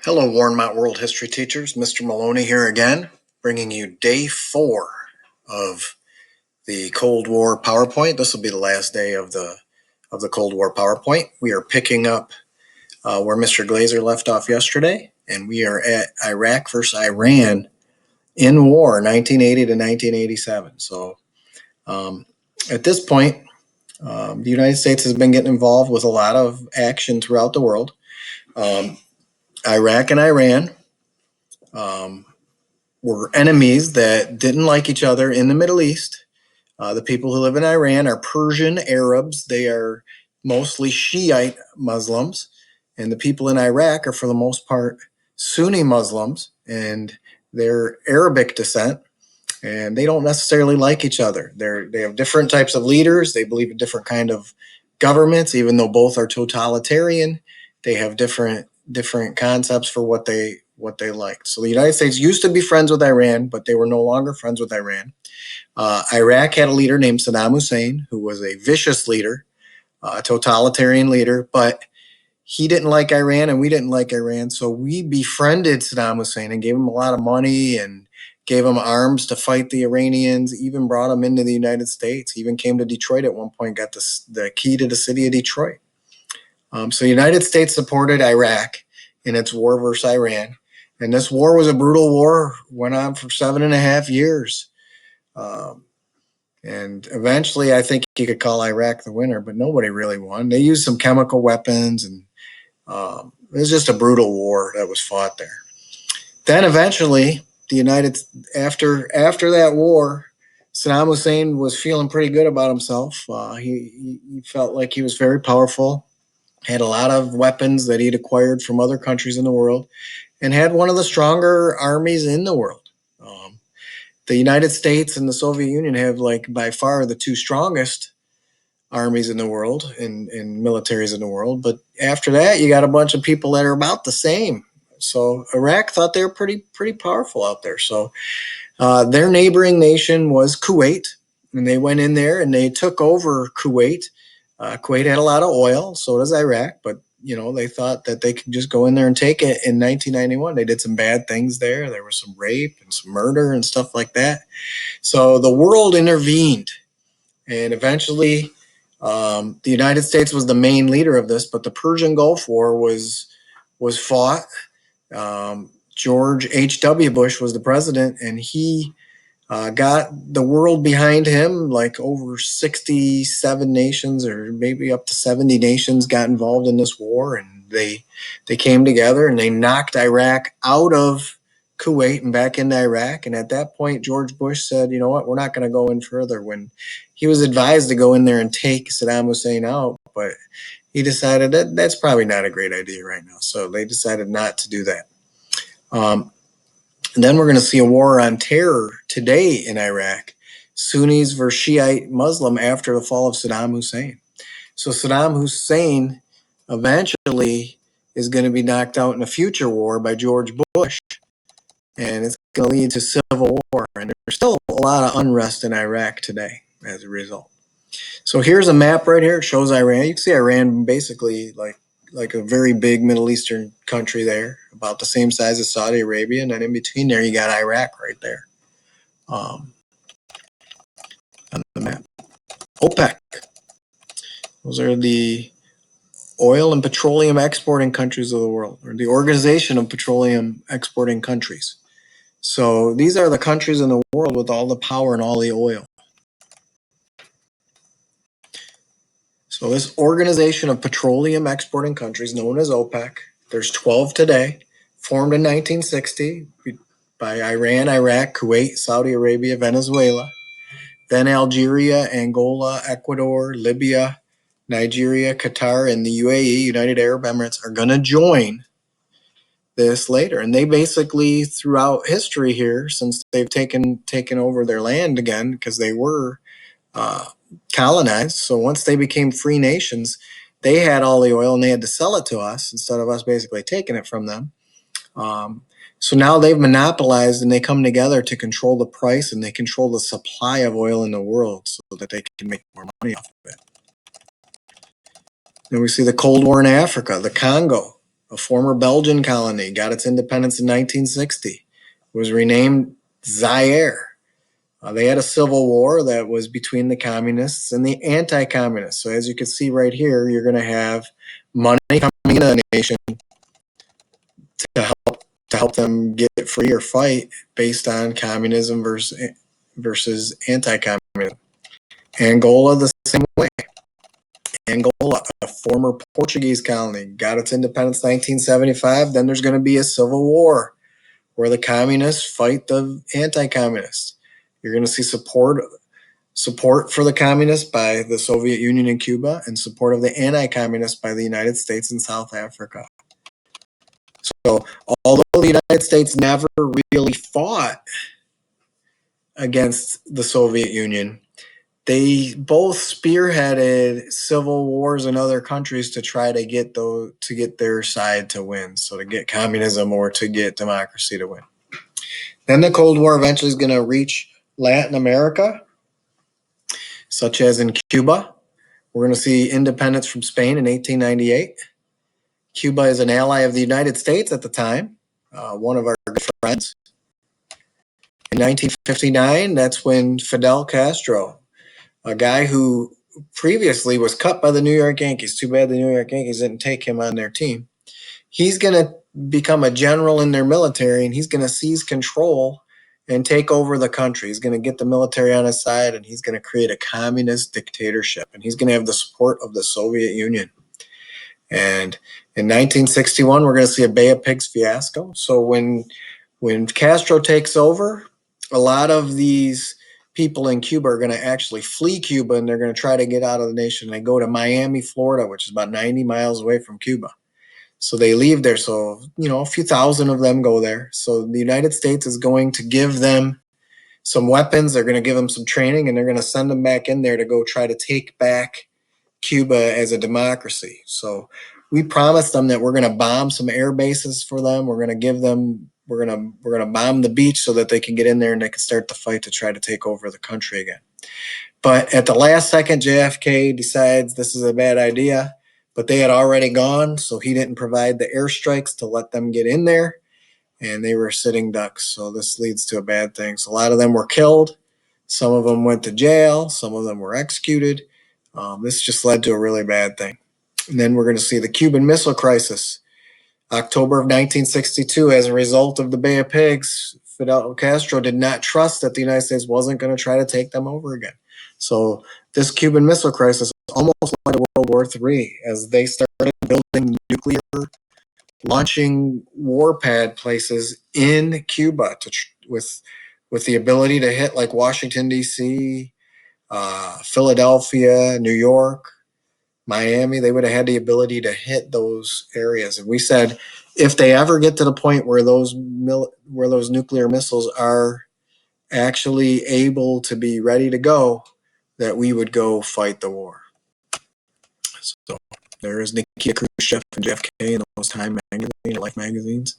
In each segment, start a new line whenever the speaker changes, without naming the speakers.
Hello, Warrenmont World History teachers. Mr. Maloney here again, bringing you day 4 of the Cold War PowerPoint. This will be the last day of the Cold War PowerPoint. We are picking up where Mr. Glazer left off yesterday, and we are at Iraq versus Iran in war, 1980 to 1987. So at this point, the United States has been getting involved with a lot of action throughout the world. Iraq and Iran were enemies that didn't like each other in the Middle East. The people who live in Iran are Persian Arabs. They are mostly Shiite Muslims. And the people in Iraq are, for the most part, Sunni Muslims, and they're Arabic descent. And they don't necessarily like each other. They have different types of leaders. They believe in different kind of governments, even though both are totalitarian. They have different concepts for what they liked. So the United States used to be friends with Iran, but they were no longer friends with Iran. Iraq had a leader named Saddam Hussein, who was a vicious leader, a totalitarian leader, but he didn't like Iran and we didn't like Iran. So we befriended Saddam Hussein and gave him a lot of money and gave him arms to fight the Iranians, even brought him into the United States, even came to Detroit at one point, got the key to the city of Detroit. So the United States supported Iraq in its war versus Iran. And this war was a brutal war, went on for 7.5 years. And eventually, I think you could call Iraq the winner, but nobody really won. They used some chemical weapons, and it was just a brutal war that was fought there. Then eventually, after that war, Saddam Hussein was feeling pretty good about himself. He felt like he was very powerful, had a lot of weapons that he'd acquired from other countries in the world, and had one of the stronger armies in the world. The United States and the Soviet Union have, like, by far the two strongest armies in the world and militaries in the world. But after that, you got a bunch of people that are about the same. So Iraq thought they were pretty powerful out there. So their neighboring nation was Kuwait, and they went in there and they took over Kuwait. Kuwait had a lot of oil, so does Iraq, but they thought that they could just go in there and take it. In 1991, they did some bad things there. There was some rape and some murder and stuff like that. So the world intervened, and eventually the United States was the main leader of this, but the Persian Gulf War was fought. George H.W. Bush was the president, and he got the world behind him. Like over 67 nations, or maybe up to 70 nations, got involved in this war, and they came together and they knocked Iraq out of Kuwait and back into Iraq. And at that point, George Bush said, "You know what? We're not going to go in further." When he was advised to go in there and take Saddam Hussein out, but he decided that that's probably not a great idea right now. So they decided not to do that. And then we're going to see a war on terror today in Iraq, Sunnis versus Shiite Muslim after the fall of Saddam Hussein. So Saddam Hussein eventually is going to be knocked out in a future war by George Bush, and it's going to lead to civil war. And there's still a lot of unrest in Iraq today as a result. So here's a map right here. It shows Iran. You can see Iran basically like a very big Middle Eastern country there, about the same size as Saudi Arabia, and then in between there you got Iraq right there on the map. OPEC. Those are the oil and petroleum exporting countries of the world, or the Organization of Petroleum Exporting Countries. So these are the countries in the world with all the power and all the oil. So this Organization of Petroleum Exporting Countries, known as OPEC, there's 12 today, formed in 1960 by Iran, Iraq, Kuwait, Saudi Arabia, Venezuela, then Algeria, Angola, Ecuador, Libya, Nigeria, Qatar, and the UAE, United Arab Emirates, are going to join this later. And they basically, throughout history here, since they've taken over their land again, because they were colonized. So once they became free nations, they had all the oil and they had to sell it to us instead of us basically taking it from them. So now they've monopolized, and they come together to control the price, and they control the supply of oil in the world so that they can make more money off of it. Then we see the Cold War in Africa, the Congo. a former Belgian colony, got its independence in 1960, was renamed Zaire. They had a civil war that was between the communists and the anti-communists. So as you can see right here, you're going to have money coming into the nation to help them get free or fight based on communism versus anti-communism. Angola the same way. Angola, a former Portuguese colony, got its independence in 1975. Then there's going to be a civil war where the communists fight the anti-communists. You're going to see support for the communists by the Soviet Union and Cuba, and support of the anti-communists by the United States and South Africa. So although the United States never really fought against the Soviet Union, they both spearheaded civil wars in other countries to try to get their side to win, so to get communism or to get democracy to win. Then the Cold War eventually is going to reach Latin America, such as in Cuba. We're going to see independence from Spain in 1898. Cuba is an ally of the United States at the time, one of our good friends. In 1959, that's when Fidel Castro, a guy who previously was cut by the New York Yankees. Too bad the New York Yankees didn't take him on their team. He's going to become a general in their military, and he's going to seize control and take over the country. He's going to get the military on his side, and he's going to create a communist dictatorship, and he's going to have the support of the Soviet Union. And in 1961, we're going to see a Bay of Pigs fiasco. So when Castro takes over, a lot of these people in Cuba are going to actually flee Cuba, and they're going to try to get out of the nation. They go to Miami, Florida, which is about 90 miles away from Cuba. So they leave there. So, a few thousand of them go there. So the United States is going to give them some weapons. They're going to give them some training, and they're going to send them back in there to go try to take back Cuba as a democracy. So we promised them that we're going to bomb some air bases for them. We're going to bomb the beach so that they can get in there and they can start the fight to try to take over the country again. But at the last second, JFK decides this is a bad idea, but they had already gone, so he didn't provide the airstrikes to let them get in there, and they were sitting ducks. So this leads to a bad thing. So a lot of them were killed. Some of them went to jail. Some of them were executed. This just led to a really bad thing. And then we're going to see the Cuban Missile Crisis. October of 1962, as a result of the Bay of Pigs, Fidel Castro did not trust that the United States wasn't going to try to take them over again. So this Cuban Missile Crisis almost led to World War III as they started building nuclear launching warpad places in Cuba with the ability to hit like Washington, D.C., Philadelphia, New York, Miami. They would have had the ability to hit those areas. And we said, if they ever get to the point where those nuclear missiles are actually able to be ready to go, that we would go fight the war. So there is Nikita Khrushchev and JFK in those Time magazine, Life magazines.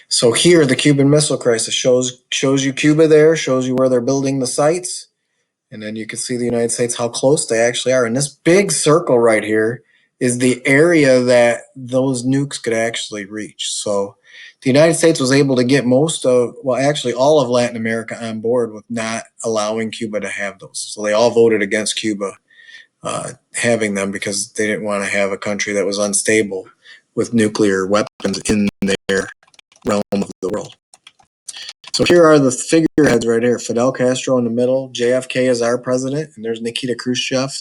So here, the Cuban Missile Crisis shows you Cuba there, shows you where they're building the sites. And then you can see the United States, how close they actually are. And this big circle right here is the area that those nukes could actually reach. So the United States was able to get actually all of Latin America on board with not allowing Cuba to have those. So they all voted against Cuba having them because they didn't want to have a country that was unstable with nuclear weapons in their realm of the world. So here are the figureheads right here. Fidel Castro in the middle. JFK is our president. And there's Nikita Khrushchev,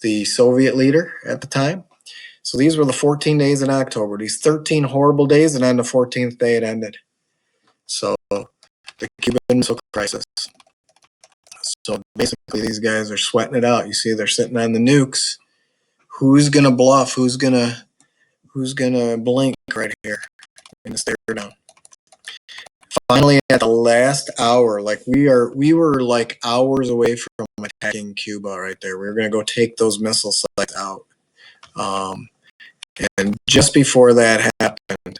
the Soviet leader at the time. So these were the 14 days in October. These 13 horrible days, and on the 14th day it ended. So the Cuban Missile Crisis. So basically these guys are sweating it out. You see they're sitting on the nukes. Who's going to bluff? Who's going to blink right here and stare down? Finally, at the last hour, we were like hours away from attacking Cuba right there. We were going to go take those missile sites out. And just before that happened,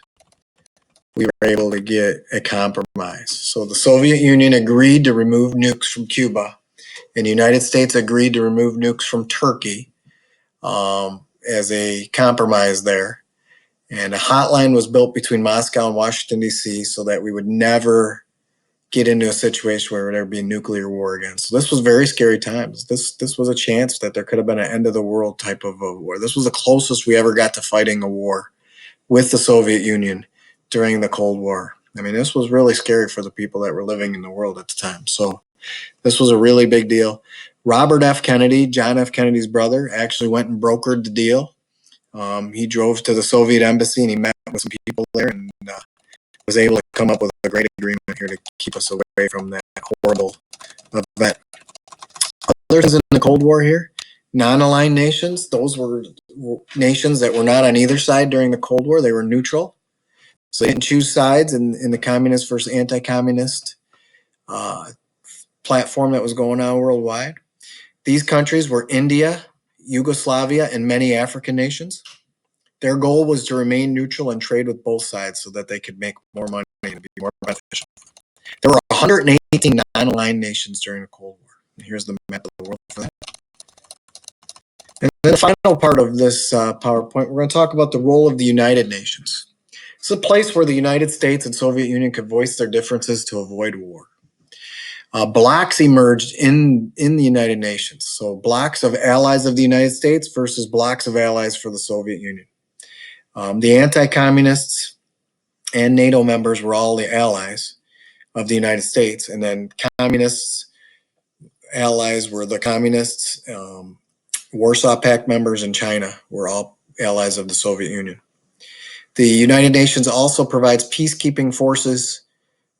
we were able to get a compromise. So the Soviet Union agreed to remove nukes from Cuba, and the United States agreed to remove nukes from Turkey. as a compromise there. And a hotline was built between Moscow and Washington, D.C., so that we would never get into a situation where there would be a nuclear war again. So this was very scary times. This was a chance that there could have been an end of the world type of a war. This was the closest we ever got to fighting a war with the Soviet Union during the Cold War. I mean, this was really scary for the people that were living in the world at the time. So this was a really big deal. Robert F. Kennedy, John F. Kennedy's brother, actually went and brokered the deal. He drove to the Soviet embassy and he met with some people there and was able to come up with a great agreement here to keep us away from that horrible event. Other things in the Cold War here, non-aligned nations, those were nations that were not on either side during the Cold War. They were neutral. So they didn't choose sides in the communist versus anti-communist platform that was going on worldwide. These countries were India, Yugoslavia, and many African nations. Their goal was to remain neutral and trade with both sides so that they could make more money and be more beneficial. There were 118 non-aligned nations during the Cold War. And here's the map of the world for that. And then the final part of this PowerPoint, we're going to talk about the role of the United Nations. It's a place where the United States and Soviet Union could voice their differences to avoid war. Blocks emerged in the United Nations. So blocks of allies of the United States versus blocks of allies for the Soviet Union. The anti-communists and NATO members were all the allies of the United States, and then communists allies were the communists. Warsaw Pact members and China were all allies of the Soviet Union. The United Nations also provides peacekeeping forces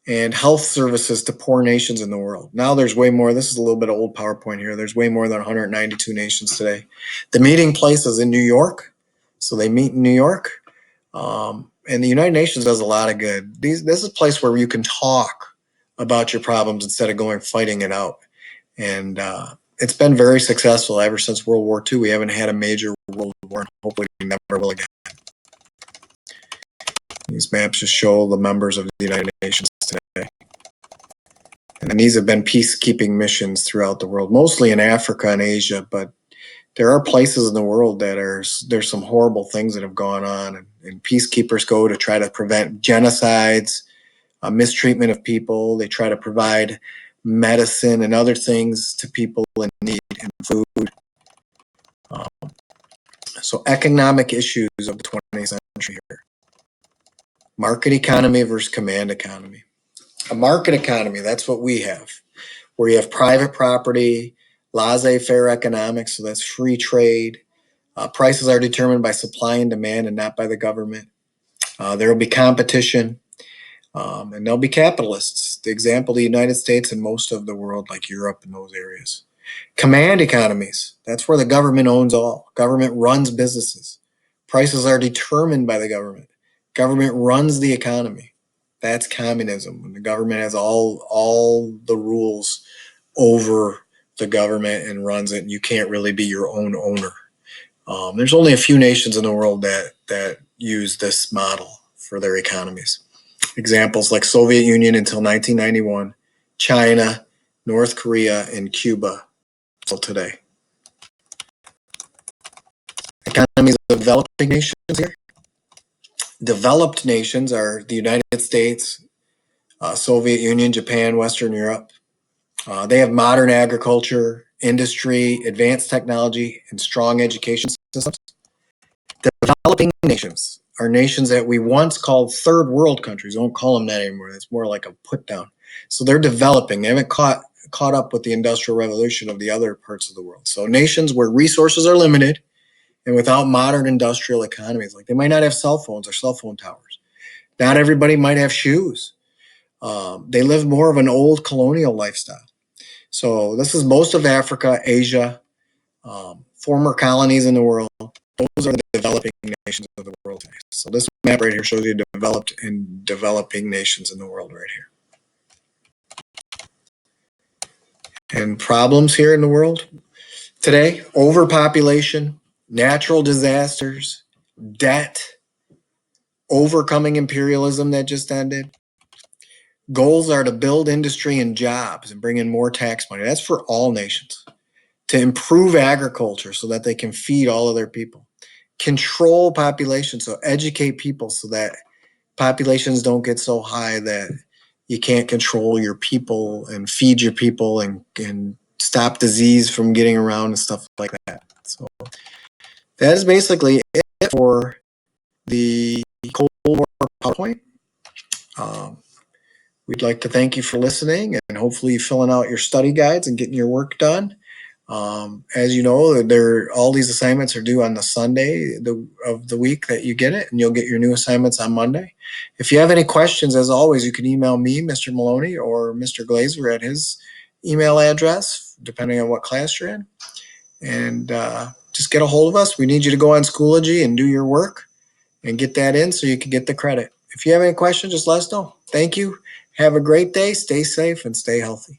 and health services to poor nations in the world. Now there's way more. This is a little bit of old PowerPoint here. There's way more than 192 nations today. The meeting place is in New York, so they meet in New York. And the United Nations does a lot of good. This is a place where you can talk about your problems instead of going fighting it out. And it's been very successful ever since World War II. We haven't had a major world war, and hopefully we never will again. These maps just show the members of the United Nations today. And these have been peacekeeping missions throughout the world, mostly in Africa and Asia, but there are places in the world that there's some horrible things that have gone on, and peacekeepers go to try to prevent genocides, mistreatment of people. They try to provide medicine and other things to people in need and food. So economic issues of the 20th century here. Market economy versus command economy. A market economy, that's what we have, where you have private property, laissez-faire economics, so that's free trade. Prices are determined by supply and demand and not by the government. There will be competition, and there'll be capitalists. The example, the United States and most of the world, like Europe and those areas. Command economies, that's where the government owns all. Government runs businesses. Prices are determined by the government. Government runs the economy. That's communism, when the government has all the rules over the government and runs it, and you can't really be your own owner. There's only a few nations in the world that use this model for their economies. Examples like Soviet Union until 1991, China, North Korea, and Cuba until today. Economies of developing nations here. Developed nations are the United States, Soviet Union, Japan, Western Europe. They have modern agriculture, industry, advanced technology, and strong education systems. Developing nations are nations that we once called third world countries. Don't call them that anymore. It's more like a put down. So they're developing. They haven't caught up with the industrial revolution of the other parts of the world. So nations where resources are limited and without modern industrial economies, like they might not have cell phones or cell phone towers. Not everybody might have shoes. They live more of an old colonial lifestyle. So this is most of Africa, Asia, former colonies in the world. Those are the developing nations of the world today. So this map right here shows you developed and developing nations in the world right here. And problems here in the world today: overpopulation, natural disasters, debt, overcoming imperialism that just ended. Goals are to build industry and jobs and bring in more tax money. That's for all nations. To improve agriculture so that they can feed all of their people. control population, so educate people so that populations don't get so high that you can't control your people and feed your people and stop disease from getting around and stuff like that. So that is basically it for the Cold War PowerPoint. Um, we'd like to thank you for listening and hopefully filling out your study guides and getting your work done. As you know, all these assignments are due on the Sunday of the week that you get it, and you'll get your new assignments on Monday. If you have any questions, as always, you can email me, Mr. Maloney, or Mr. Glazer at his email address, depending on what class you're in. And just get a hold of us. We need you to go on Schoology and do your work and get that in so you can get the credit. If you have any questions, just let us know. Thank you. Have a great day. Stay safe and stay healthy.